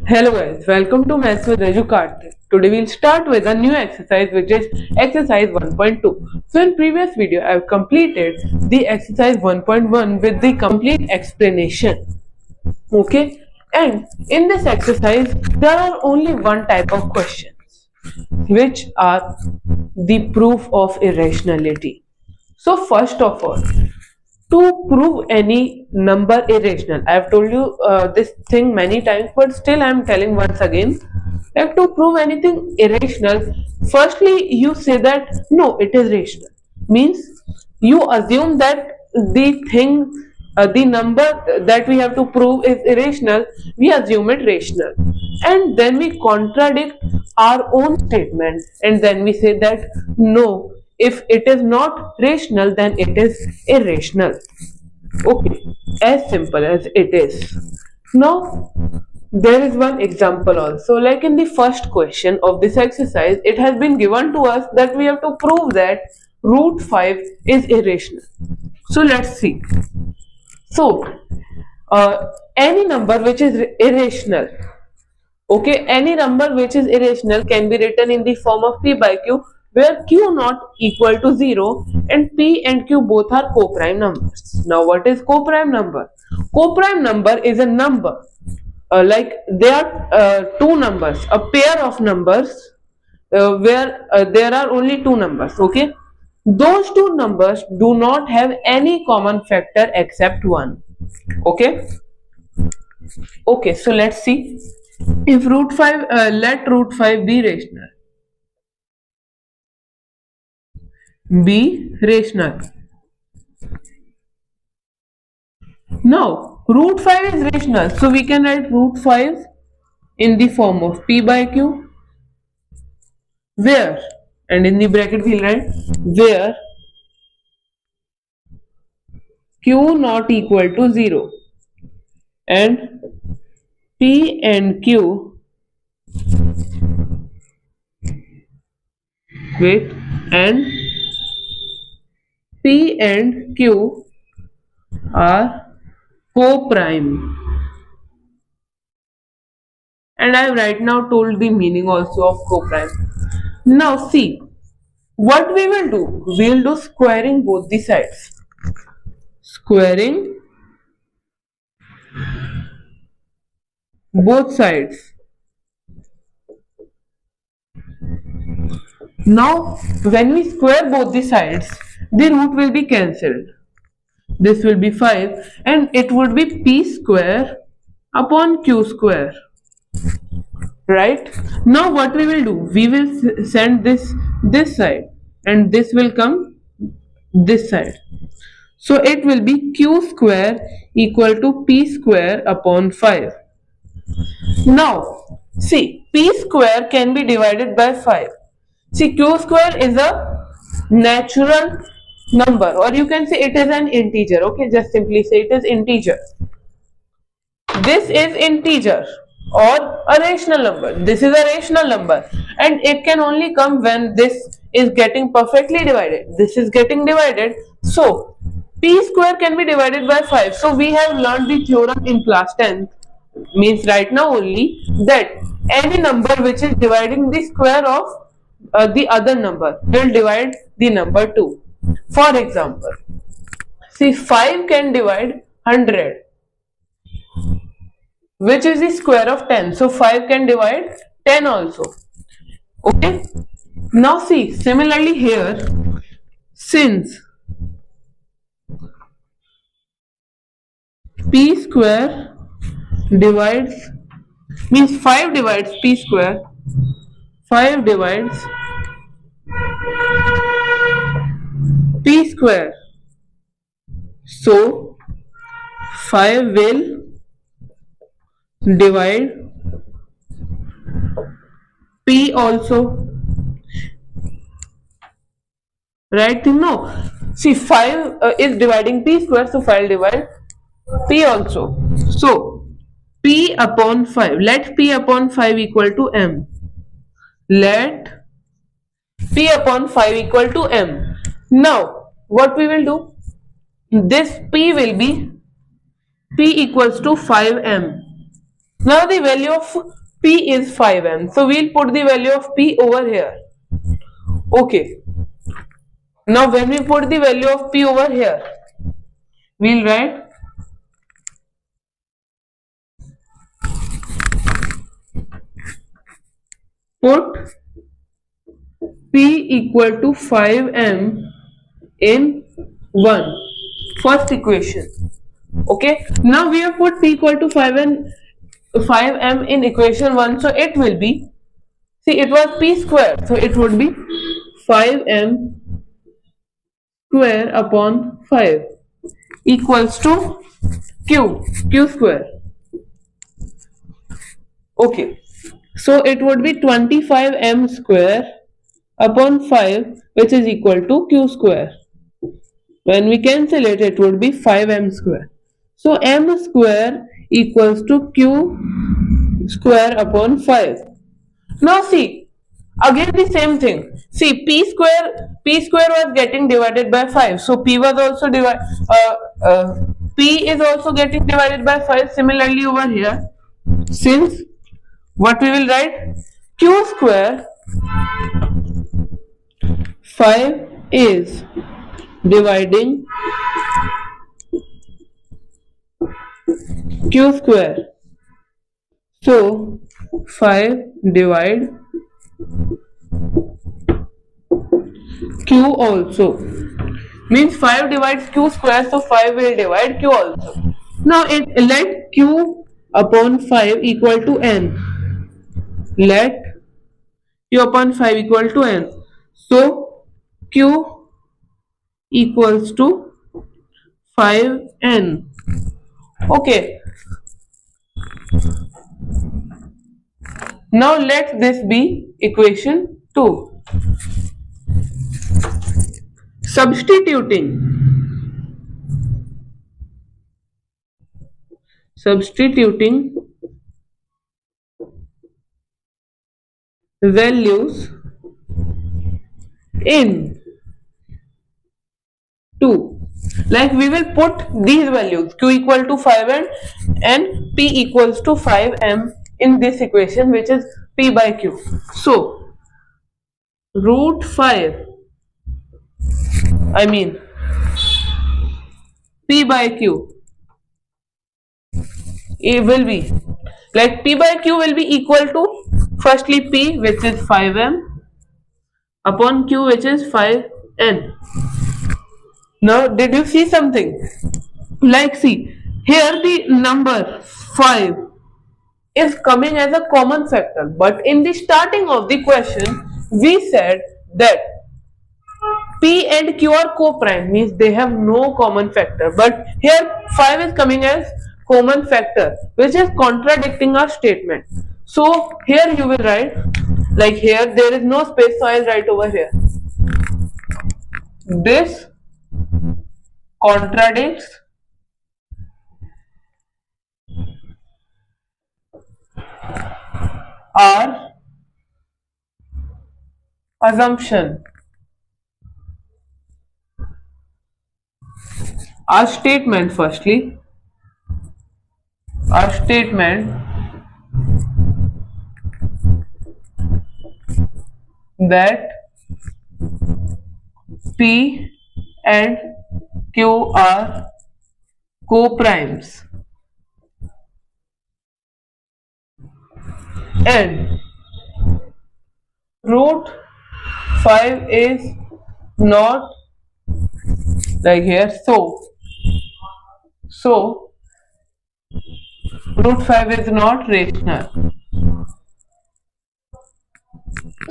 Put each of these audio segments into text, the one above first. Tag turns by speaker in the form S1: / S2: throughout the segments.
S1: Hello guys, welcome to Maths with Raju Karthik. Today we'll start with a new exercise which is exercise 1.2. So in previous video I have completed the exercise 1.1 with the complete explanation. Okay, and in this exercise there are only one type of questions which are the proof of irrationality. So first of all, to prove any number irrational, I have told you this thing many times, but still I am telling once again, like to prove anything irrational, firstly you say that no, it is rational. Means you assume that the thing, the number that we have to prove is irrational, we assume it rational, and then we contradict our own statement, and then we say that no, if it is not rational then it is irrational. Okay, as simple as it is. Now there is one example also, like in the first question of this exercise it has been given to us that we have to prove that root 5 is irrational. So let's see. So any number which is irrational, okay, any number which is irrational can be written in the form of p by q, where q not equal to 0 and p and q both are co-prime numbers. Now what is co-prime number? Co-prime number is a number, like there are two numbers, a pair of numbers, where there are only two numbers, okay, those two numbers do not have any common factor except one. Okay, okay, so let's see. If root 5, let root 5 be rational. Be rational. Now, root 5 is rational. So we can write root 5 in the form of p by q, where, and in the bracket we'll write where q not equal to 0 and p and q, wait, and p and q are co-prime. And I have right now told the meaning also of co-prime. Now see, what we will do, we will do squaring both the sides. Squaring both sides. Now when we square both the sides, the root will be cancelled. This will be 5 and it would be p square upon q square. Right? Now what we will do, we will send this side and this will come this side. So it will be q square equal to p square upon 5. Now see, p square can be divided by 5. See, q square is a natural number, or you can say it is an integer. Okay, just simply say it is integer. This is integer or a rational number. This is a rational number, and it can only come when this is getting perfectly divided. This is getting divided, so p square can be divided by 5. So we have learned the theorem in class 10th, means right now only, that any number which is dividing the square of the other number will divide the number 2. For example, see, 5 can divide 100, which is the square of 10. So 5 can divide 10 also. Okay. Now see, similarly here, since p square divides, means 5 divides p square, 5 divides p square, so 5 will divide p also. Right thing? No. See, 5 is dividing p square, so 5 will divide p also. So p upon 5, let p upon 5 equal to m. Let p upon 5 equal to m. Now what we will do, this p will be p equals to 5m. Now the value of P is 5m. So we'll put the value of P over here. Okay. Now when we put the value of P over here, we'll write put P equal to 5m in 1. First equation. Okay. Now we have put P equal to 5m in equation 1. So it will be, see, it was P square. So it would be 5m square upon 5 equals to Q square. Okay. So it would be 25m square upon 5, which is equal to Q square. When we cancel it, it would be 5m square. So m square equals to Q square upon 5. Now see, again the same thing. See, P square was getting divided by 5. So P was also P is also getting divided by 5. Similarly over here, since what we will write, Q square 5 is dividing Q square. So 5 divide Q also. Means 5 divides Q square, so 5 will divide Q also. Now let Q upon 5 equal to N. Let Q upon 5 equal to N. So Q equals to 5N. Okay. Now let this be equation 2. Substituting values in 2. Like we will put these values, Q equal to 5N and P equals to 5M in this equation, which is P by Q. So root 5, I mean P by Q, it will be like P by Q will be equal to firstly P, which is 5M, upon Q, which is 5N. Now did you see something? Like see, here the number 5 is coming as a common factor, but in the starting of the question we said that P and Q are co-prime, means they have no common factor, but here 5 is coming as common factor, which is contradicting our statement. So here you will write, like here there is no space, so I will write over here, this contradicts our assumption, our statement. Firstly, our statement that P and Q are co-primes and root 5 is not, like here, so root 5 is not rational.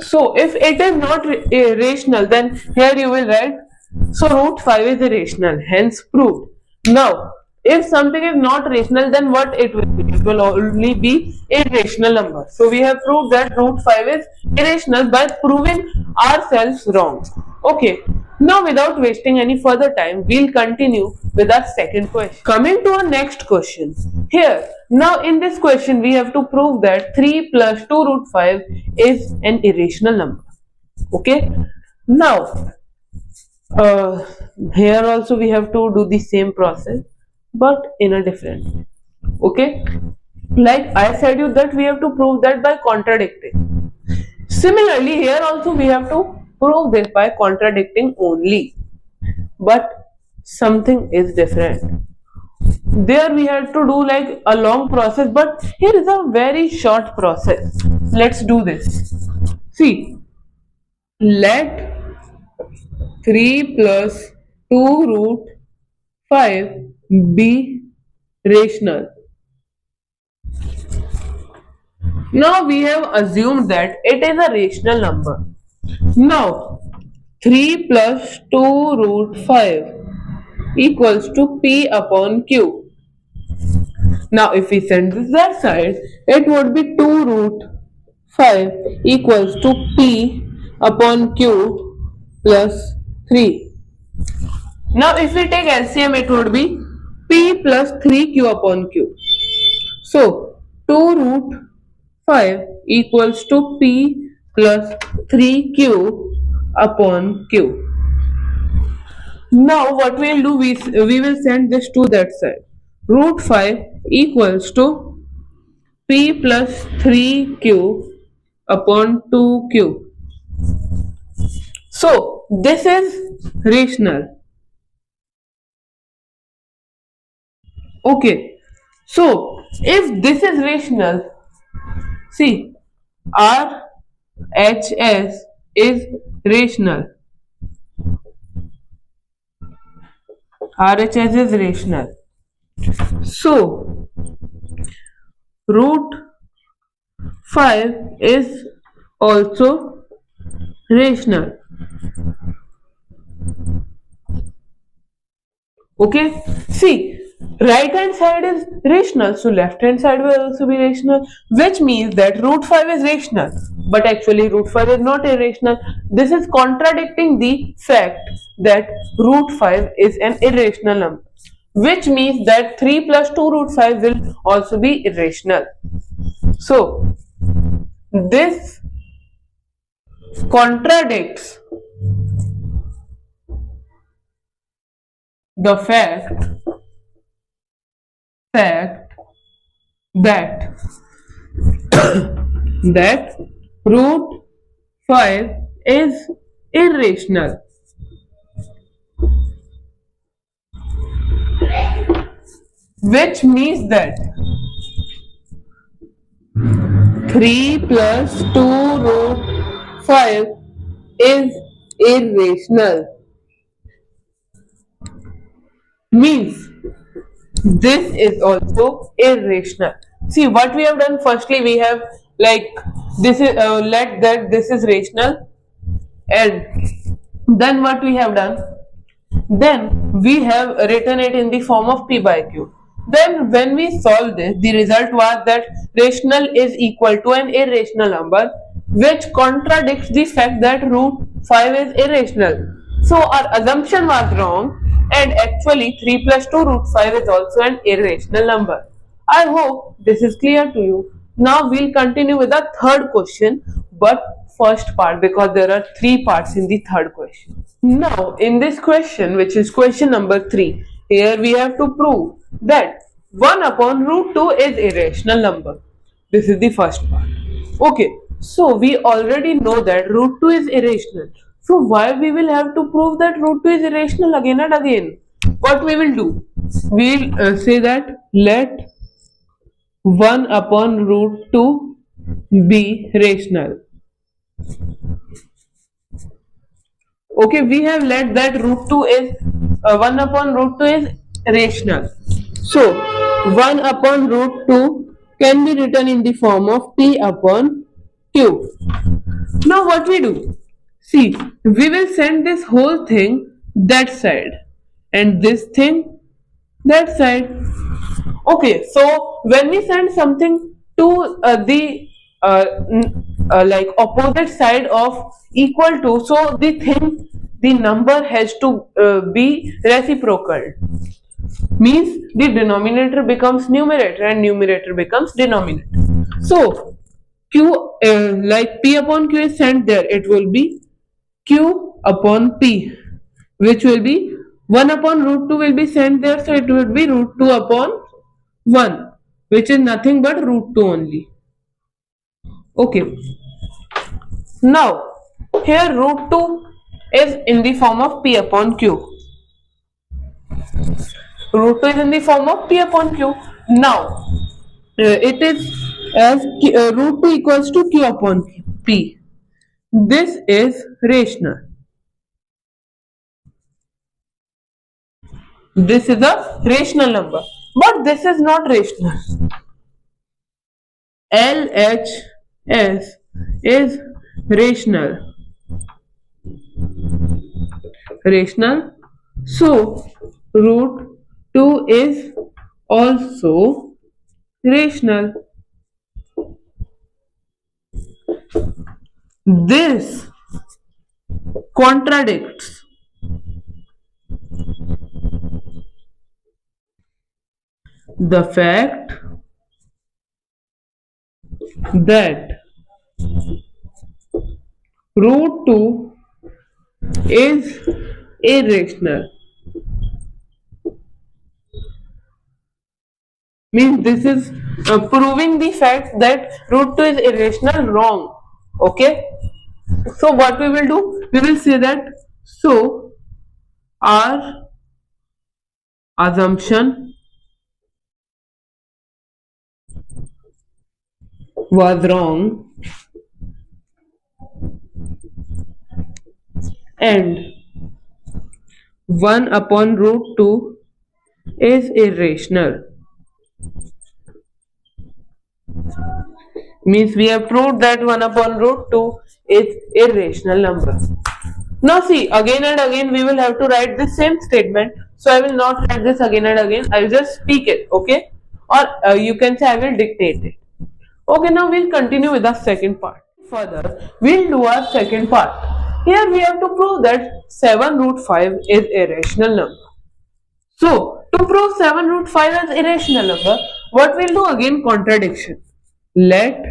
S1: So if it is not rational, then here you will write, so root 5 is irrational, hence proved. Now if something is not rational, then what it will be? It will only be a rational number. So we have proved that root 5 is irrational by proving ourselves wrong. Okay, now without wasting any further time, we'll continue with our second question. Coming to our next question. Here, now in this question we have to prove that 3 plus 2 root 5 is an irrational number. Okay, now here also we have to do the same process, but in a different way. Okay, Like I said you that we have to prove that by contradicting. Similarly, here also we have to prove this by contradicting only. But something is different. There we had to do like a long process, but here is a very short process. Let's do this. See, let 3 plus 2 root 5 be rational. Now we have assumed that it is a rational number. Now 3 plus 2 root 5 equals to P upon Q. Now if we send this that side, it would be 2 root 5 equals to P upon Q plus 3. Now if we take LCM, it would be P plus 3Q upon Q. So 2 root 5 equals to P plus 3Q upon Q. Now what we'll do, we will send this to that side. Root 5 equals to P plus 3Q upon 2Q. So this is rational. Okay. So if this is rational, see, RHS is rational. RHS is rational. So root 5 is also rational. Okay, see, right hand side is rational, so left hand side will also be rational, which means that root 5 is rational, but actually root 5 is not irrational. This is contradicting the fact that root 5 is an irrational number, which means that 3 plus 2 root 5 will also be irrational. So this contradicts the fact that that root 5 is irrational. Which means that 3 plus 2 root 5 is irrational. Means this is also irrational. See what we have done. Firstly, we have like this is let that this is rational, and then what we have done, then we have written it in the form of P by Q. Then when we solve this, the result was that rational is equal to an irrational number, which contradicts the fact that root 5 is irrational. So our assumption was wrong, and actually 3 plus 2 root 5 is also an irrational number. I hope this is clear to you. Now we'll continue with the third question, but first part, because there are 3 parts in the third question. Now in this question, which is question number 3, here we have to prove that 1 upon root 2 is irrational number. This is the first part. Okay, so we already know that root 2 is irrational. So why we will have to prove that root 2 is irrational again and again? What we will do? We will say that let 1 upon root 2 be rational. Okay, we have let that root 2 is 1 upon root 2 is rational. So 1 upon root 2 can be written in the form of P upon Q. Now what we do? See, we will send this whole thing that side and this thing that side. Okay, so when we send something to the like opposite side of equal to, so the number has to be reciprocal. Means the denominator becomes numerator and numerator becomes denominator. So Q like P upon Q is sent there, it will be Q upon P, which will be 1 upon root 2 will be sent there, so it would be root 2 upon 1, which is nothing but root 2 only. Okay, now here root 2 is in the form of p upon q. Root 2 is in the form of p upon q. Now it is as root 2 equals to q upon p. This is rational. This is a rational number, but this is not rational. LHS is rational. So root 2 is also rational. This contradicts the fact that root 2 is irrational. Means this is proving the fact that root 2 is irrational wrong. Okay, so what we will do, we will say that so our assumption was wrong and 1 upon root 2 is irrational. Means we have proved that 1 upon root 2 is irrational number. Now see, again and again we will have to write the same statement, so I will not write this again and again, I will just speak it, okay, or you can say I will dictate it. Okay, now we'll continue with the second part. Further, we'll do our second part. Here we have to prove that 7 root 5 is irrational number. So, to prove 7 root 5 as irrational number, what we'll do again, contradiction. Let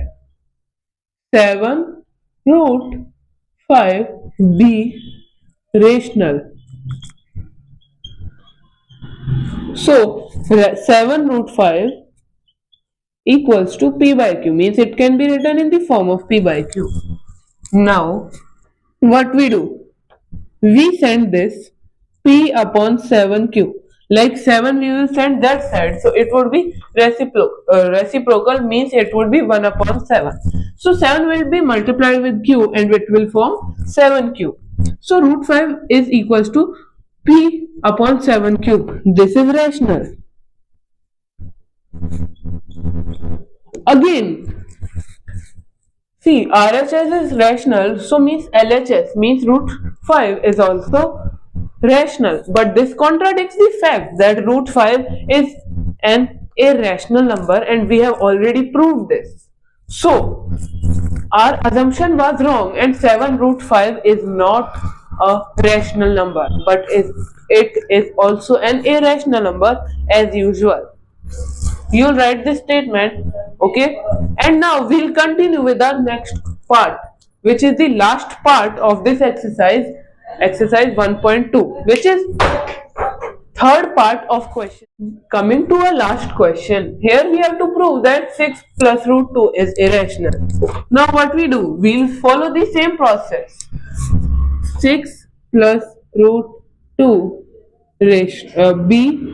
S1: 7 root 5 be rational. So, 7 root 5 equals to p by q, means it can be written in the form of p by q. Now, what we do? We send this p upon 7q. Like 7 we will send that side, so it would be reciprocal means it would be 1 upon 7. So 7 will be multiplied with q and it will form 7q. So root 5 is equals to p upon 7q. This is rational. Again, see, RHS is rational, so means LHS means root 5 is also rational, but this contradicts the fact that root 5 is an irrational number and we have already proved this. So our assumption was wrong and 7 root 5 is not a rational number, but it is also an irrational number as usual. You'll write this statement, okay, and now we'll continue with our next part, which is the last part of this exercise 1.2, which is third part of question. Coming to a last question, here we have to prove that 6 plus root 2 is irrational. Now what we do, we'll follow the same process. 6 plus root 2 be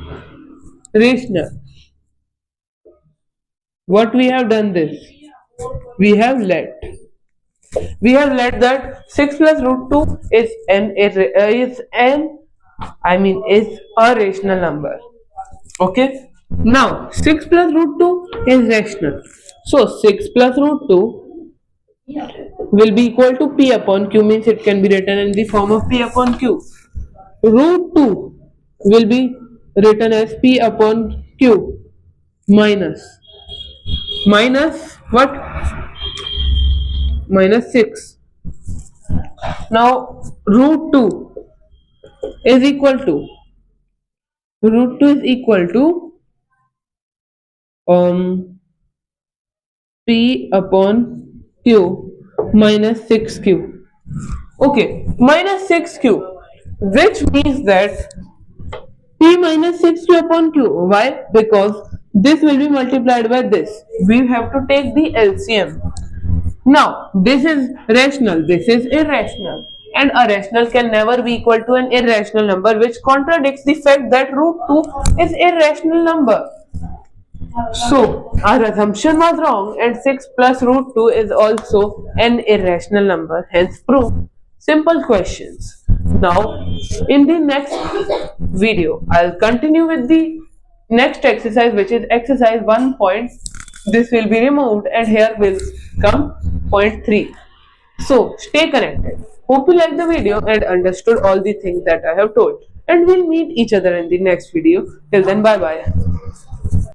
S1: rational. What we have done this, we have let that 6 plus root 2 is a rational number. Okay, now 6 plus root 2 is rational, so 6 plus root 2 will be equal to p upon q, means it can be written in the form of p upon q. Root 2 will be written as p upon q minus what? Minus 6. Now root 2 is equal to p upon q minus 6q. Okay, minus 6q, which means that p minus 6q upon q. Why? Because This will be multiplied by this. We have to take the LCM. Now, this is rational, this is irrational. And a rational can never be equal to an irrational number, which contradicts the fact that root 2 is irrational number. So, our assumption was wrong and 6 plus root 2 is also an irrational number, hence proof. Simple questions. Now, in the next video, I'll continue with the next exercise, which is exercise 1 point. This will be removed and here will come point 3. So, stay connected. Hope you liked the video and understood all the things that I have told. And we'll meet each other in the next video. Till then, bye bye.